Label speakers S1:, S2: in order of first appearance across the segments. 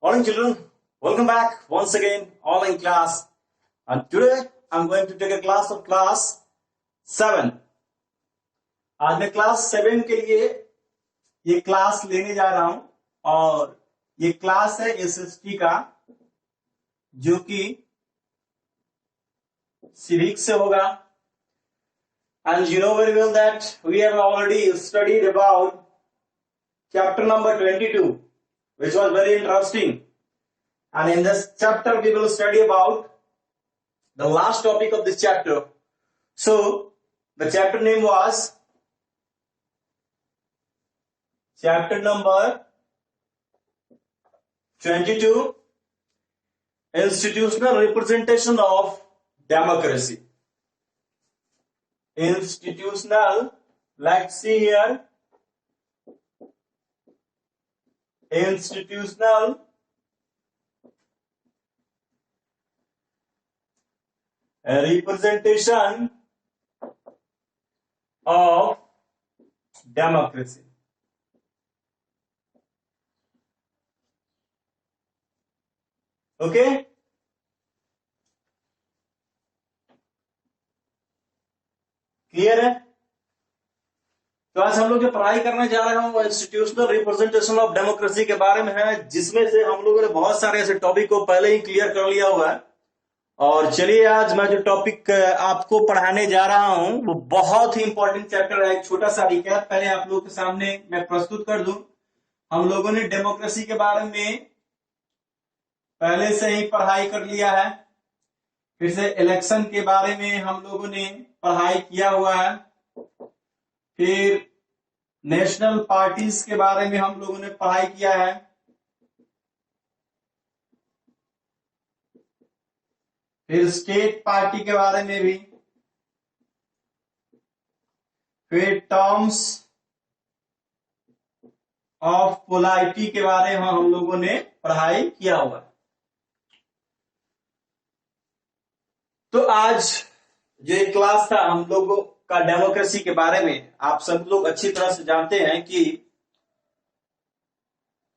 S1: Morning, children. Welcome back once again, online class. And today I'm going to take a class of class 7. आज मैं class 7 के लिए ये class लेने जा रहा हूं और ये क्लास है एसएसटी का, जो कि सिविक्स से होगा. And you know very well that we have already studied about chapter number 22, which was very interesting. And in this chapter, we will study about the last topic of this chapter. So, the chapter name was chapter number 22, Institutional Representation of Democracy. Institutional, let's see here, institutional representation of democracy. Okay? Clear है? तो आज हम लोग जो पढ़ाई करने जा रहे हैं वो इंस्टीट्यूशनल रिप्रेजेंटेशन ऑफ डेमोक्रेसी के बारे में है, जिसमें से हम लोगों ने बहुत सारे ऐसे टॉपिक को पहले ही क्लियर कर लिया हुआ है. और चलिए, आज मैं जो टॉपिक आपको पढ़ाने जा रहा हूं वो बहुत ही इंपॉर्टेंट चैप्टर है. एक छोटा सा रिकैप पहले आप लोगों के सामने मैं प्रस्तुत कर दूं. हम लोगों ने डेमोक्रेसी के बारे में पहले से ही पढ़ाई कर लिया है. फिर से इलेक्शन के बारे में हम लोगों ने पढ़ाई किया हुआ है. फिर नेशनल पार्टीज के बारे में हम लोगों ने पढ़ाई किया है. फिर स्टेट पार्टी के बारे में भी. फिर टर्म्स ऑफ पोलाइटी के बारे में हम लोगों ने पढ़ाई किया हुआ है. तो आज जो एक क्लास था हम लोगों का डेमोक्रेसी के बारे में, आप सब लोग अच्छी तरह से जानते हैं कि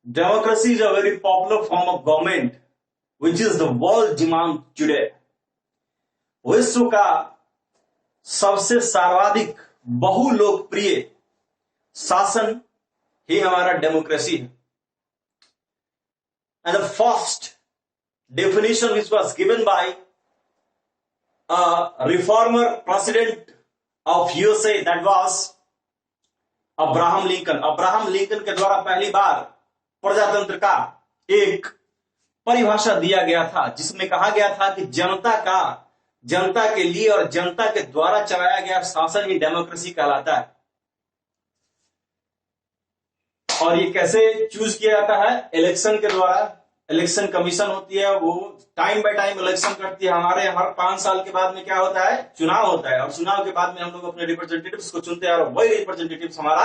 S1: democracy is a very popular form of government which is the world demand today. विश्व का सबसे सर्वाधिक बहुलोकप्रिय शासन ही हमारा डेमोक्रेसी है. And the first definition which was given by a reformer president of USA, that was Abraham Lincoln. Abraham Lincoln के द्वारा पहली बार प्रजातंत्र का एक परिभाषा दिया गया था, जिसमें कहा गया था कि जनता के लिए और जनता के द्वारा चलाया गया शासन ही डेमोक्रेसी कहलाता है. और ये कैसे चूज किया जाता है? इलेक्शन के द्वारा. इलेक्शन कमीशन होती है, वो टाइम बाय टाइम इलेक्शन करती है. हमारे हर 5 साल के बाद में क्या होता है? चुनाव होता है. और चुनाव के बाद में हम लोग अपने रिप्रेजेंटेटिव्स को चुनते हैं और वही रिप्रेजेंटेटिव्स हमारा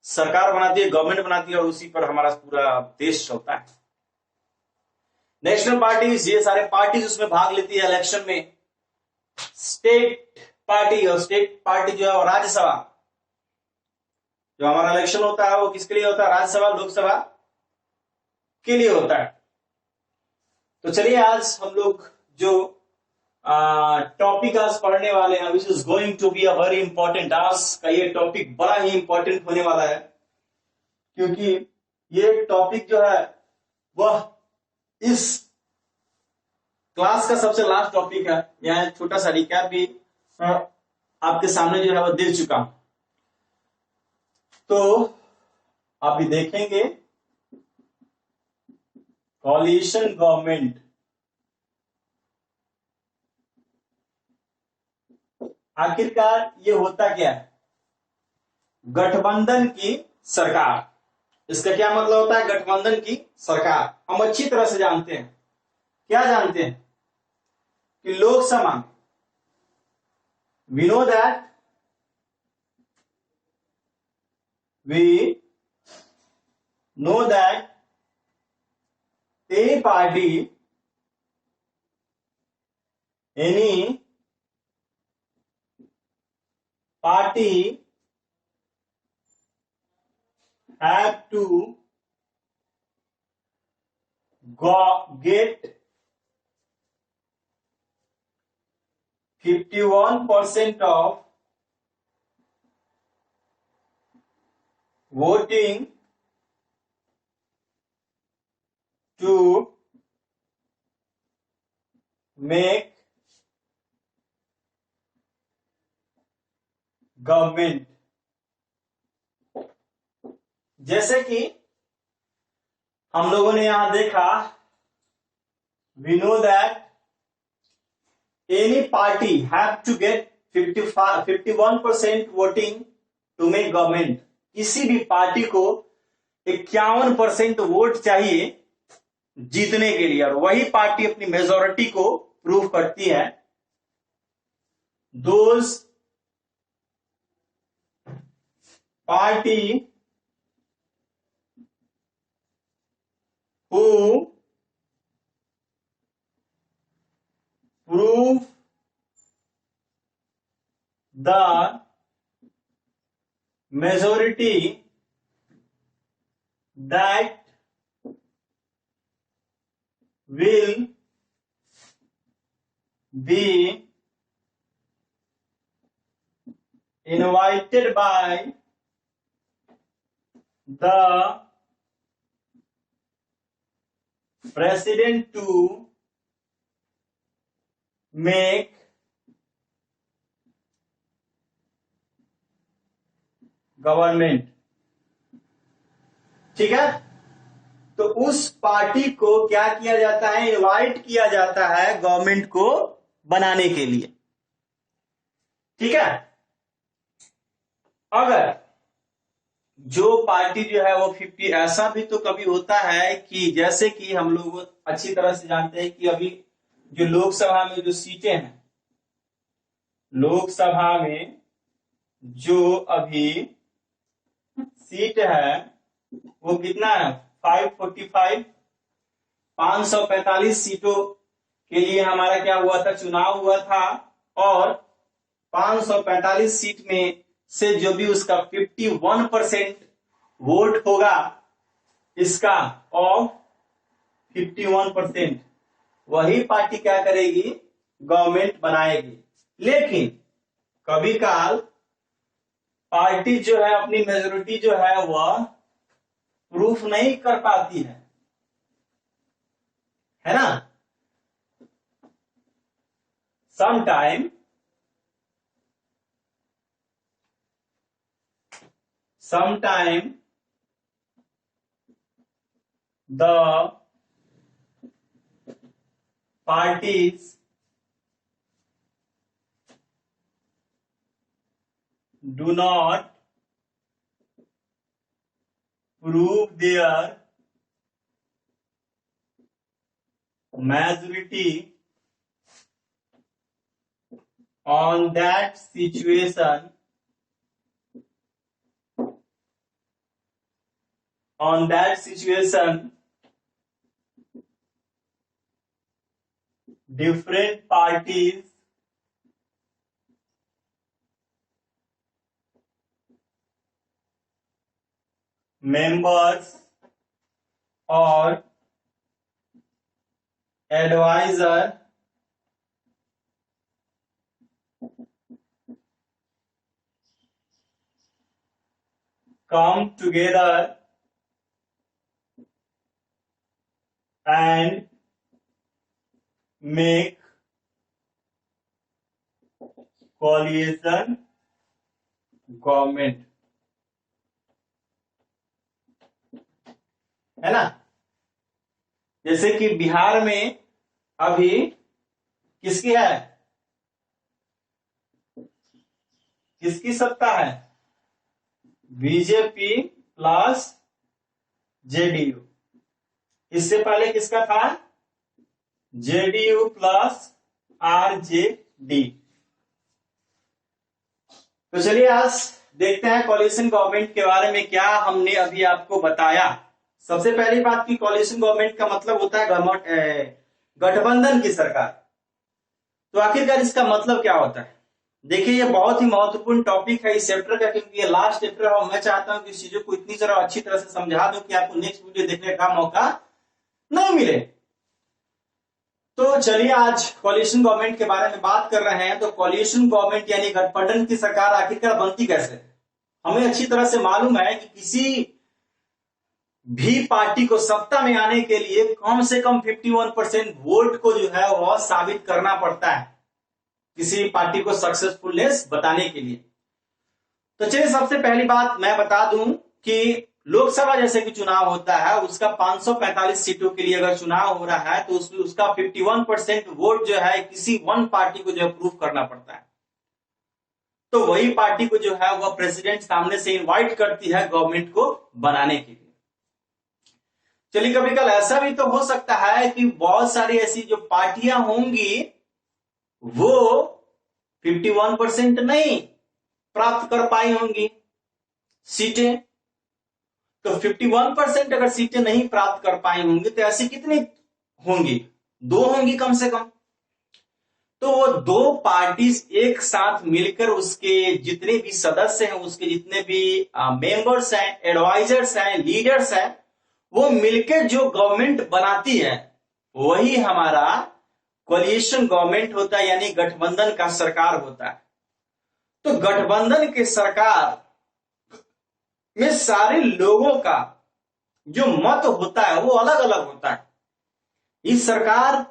S1: सरकार बनाती है, गवर्नमेंट बनाती है, और उसी पर हमारा पूरा देश चलता है. नेशनल पार्टीज, ये सारे पार्टीज उसमें भाग लेती है इलेक्शन में. स्टेट पार्टी, और स्टेट पार्टी जो है वो राज्यसभा, जो हमारा इलेक्शन होता है वो किसके लिए होता है? राज्यसभा, लोकसभा के लिए होता है. तो चलिए, आज हम लोग जो टॉपिक आज पढ़ने वाले हैं, which is going to be a very important. आज का ये टॉपिक बड़ा ही इंपॉर्टेंट होने वाला है, क्योंकि ये टॉपिक जो है वह इस क्लास का सबसे लास्ट टॉपिक है. यहाँ छोटा सा रिकैप भी आपके सामने जो है वह दे चुका हूं. तो आप भी देखेंगे कोलिशन गवर्नमेंट. आखिरकार ये होता क्या है? गठबंधन की सरकार. इसका क्या मतलब होता है? गठबंधन की सरकार. हम अच्छी तरह से जानते हैं. क्या जानते हैं? कि लोकसभा में we know that any party have to get 51% of voting to make government. जैसे कि हम लोगों ने यहां देखा, we know that any party have to get 51% voting to make government। किसी भी पार्टी को 51% वोट चाहिए जीतने के लिए, और वही पार्टी अपनी मेजोरिटी को प्रूव करती है। Those party who prove the majority that will be invited by the president to make government. ठीक है, तो उस पार्टी को क्या किया जाता है, इनवाइट किया जाता है गवर्नमेंट को बनाने के लिए। ठीक है, अगर जो पार्टी जो है वो 50, ऐसा भी तो कभी होता है कि जैसे कि हम लोग अच्छी तरह से जानते हैं कि अभी जो लोकसभा में जो सीटें हैं, लोकसभा में जो अभी सीट है वो कितना है, 545, 545 सीटों के लिए हमारा क्या हुआ था, चुनाव हुआ था। और 545 सीट में से जो भी उसका 51% वोट होगा इसका, ऑफ 51%, वही पार्टी क्या करेगी, गवर्नमेंट बनाएगी। लेकिन कभी काल पार्टी जो है अपनी मेजोरिटी जो है वह प्रूफ नहीं कर पाती है ना। sometime the parties do not prove their majority on that situation, different parties members or advisor come together and make coalition government, है ना। जैसे कि बिहार में अभी किसकी है, किसकी सत्ता है, बीजेपी प्लस जेडीयू। इससे पहले किसका था, जेडीयू प्लस आरजेडी। तो चलिए आज देखते हैं कोalition गवर्नमेंट के बारे में क्या हमने अभी आपको बताया। सबसे पहली बात की कोalition गवर्नमेंट का मतलब होता है गठबंधन की सरकार। तो आखिरकार इसका मतलब क्या होता है, देखिए ये बहुत ही महत्वपूर्ण टॉपिक है इस चैप्टर का, क्योंकि ये लास्ट चैप्टर है और मैं चाहता हूं कि इस चीजों को इतनी तरह अच्छी तरह से समझा दूं कि आपको नेक्स्ट वीडियो देखने का मौका नहीं मिले। तो चलिए आज कोलिशन गवर्नमेंट के बारे में बात कर रहे हैं। तो कोलिशन गवर्नमेंट यानी गठबंधन की सरकार आखिरकार बनती कैसे है? हमें अच्छी तरह से मालूम है कि किसी भी पार्टी को सत्ता में आने के लिए कम से कम 51% वोट को जो है वह साबित करना पड़ता है किसी पार्टी को सक्सेसफुलनेस बताने के लिए। तो चलिए सबसे पहली बात मैं बता दूं कि लोकसभा जैसे कि चुनाव होता है, उसका 545 सीटों के लिए अगर चुनाव हो रहा है तो उसका 51% वोट जो है किसी वन पार्टी को जो है प्रूव करना पड़ता है। तो वही पार्टी को जो है वह प्रेसिडेंट सामने से इनवाइट करती है गवर्नमेंट को बनाने के लिए। चलिए कभी कल ऐसा भी तो हो सकता है कि बहुत सारी ऐसी जो पार्टियां होंगी वो 51% नहीं प्राप्त कर पाई होंगी सीटें। तो 51% अगर सीटें नहीं प्राप्त कर पाई होंगी तो ऐसी कितनी होंगी? 2 होंगी कम से कम। तो वो 2 पार्टी एक साथ मिलकर उसके जितने भी सदस्य हैं, उसके जितने भी मेंबर्स हैं, एडवाइजर्स हैं, लीडर्स हैं, वो मिलकर जो गवर्नमेंट बनाती है वही हमारा कोलिशन गवर्नमेंट होता है, यानी गठबंधन का सरकार होता है। तो गठबंधन की सरकार में सारे लोगों का जो मत होता है वो अलग अलग होता है। इस सरकार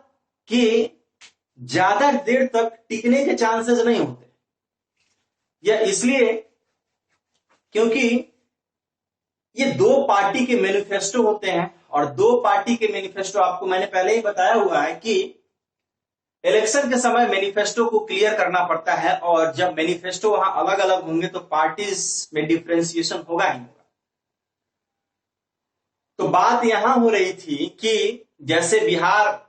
S1: के ज्यादा देर तक टिकने के चांसेस नहीं होते, यह इसलिए क्योंकि ये 2 पार्टी के मैनिफेस्टो होते हैं। और 2 पार्टी के मैनिफेस्टो आपको मैंने पहले ही बताया हुआ है कि इलेक्शन के समय मैनिफेस्टो को क्लियर करना पड़ता है, और जब मैनिफेस्टो वहां अलग अलग होंगे तो पार्टीज में डिफरेंशिएशन होगा ही होगा। तो बात यहां हो रही थी कि जैसे बिहार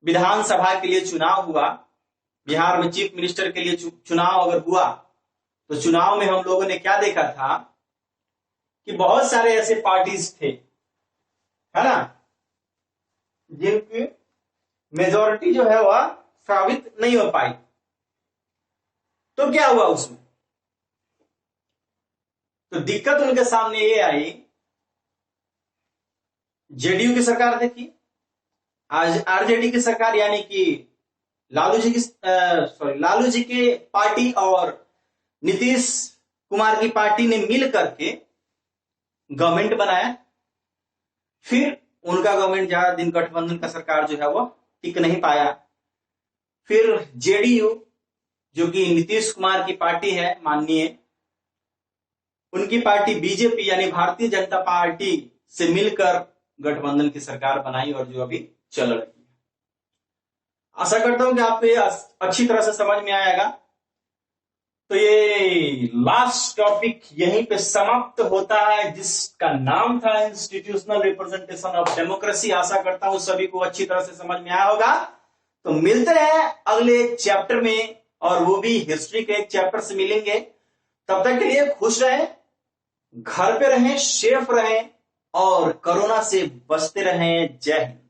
S1: विधानसभा के लिए चुनाव हुआ, बिहार में चीफ मिनिस्टर के लिए चुनाव अगर हुआ तो चुनाव में हम लोगों ने क्या देखा था कि बहुत सारे ऐसे पार्टीज थे, है ना, जिनकी मेजॉरिटी जो है वह साबित नहीं हो पाई। तो क्या हुआ उसमें? तो दिक्कत उनके सामने ये आई, जेडीयू की सरकार देखी, आज आरजेडी की सरकार यानी कि लालू जी के पार्टी और नीतीश कुमार की पार्टी ने मिल करके गवर्नमेंट बनाया। फिर उनका गवर्नमेंट ज्यादा दिन गठबंधन का सरकार जो है वो टिक नहीं पाया। फिर जेडीयू जो कि नीतीश कुमार की पार्टी है माननीय, उनकी पार्टी बीजेपी यानी भारतीय जनता पार्टी से मिलकर गठबंधन की सरकार बनाई और जो अभी चल रही है। आशा करता हूं कि आपको ये अच्छी तरह से समझ में आएगा। तो ये लास्ट टॉपिक यहीं पे समाप्त होता है, जिसका नाम था इंस्टीट्यूशनल रिप्रेजेंटेशन ऑफ डेमोक्रेसी। आशा करता हूं सभी को अच्छी तरह से समझ में आया होगा। तो मिलते हैं अगले चैप्टर में, और वो भी हिस्ट्री के एक चैप्टर से मिलेंगे। तब तक के लिए खुश रहें, घर पे रहें, सेफ रहें और कोरोना से बचते रहें। जय हिंद।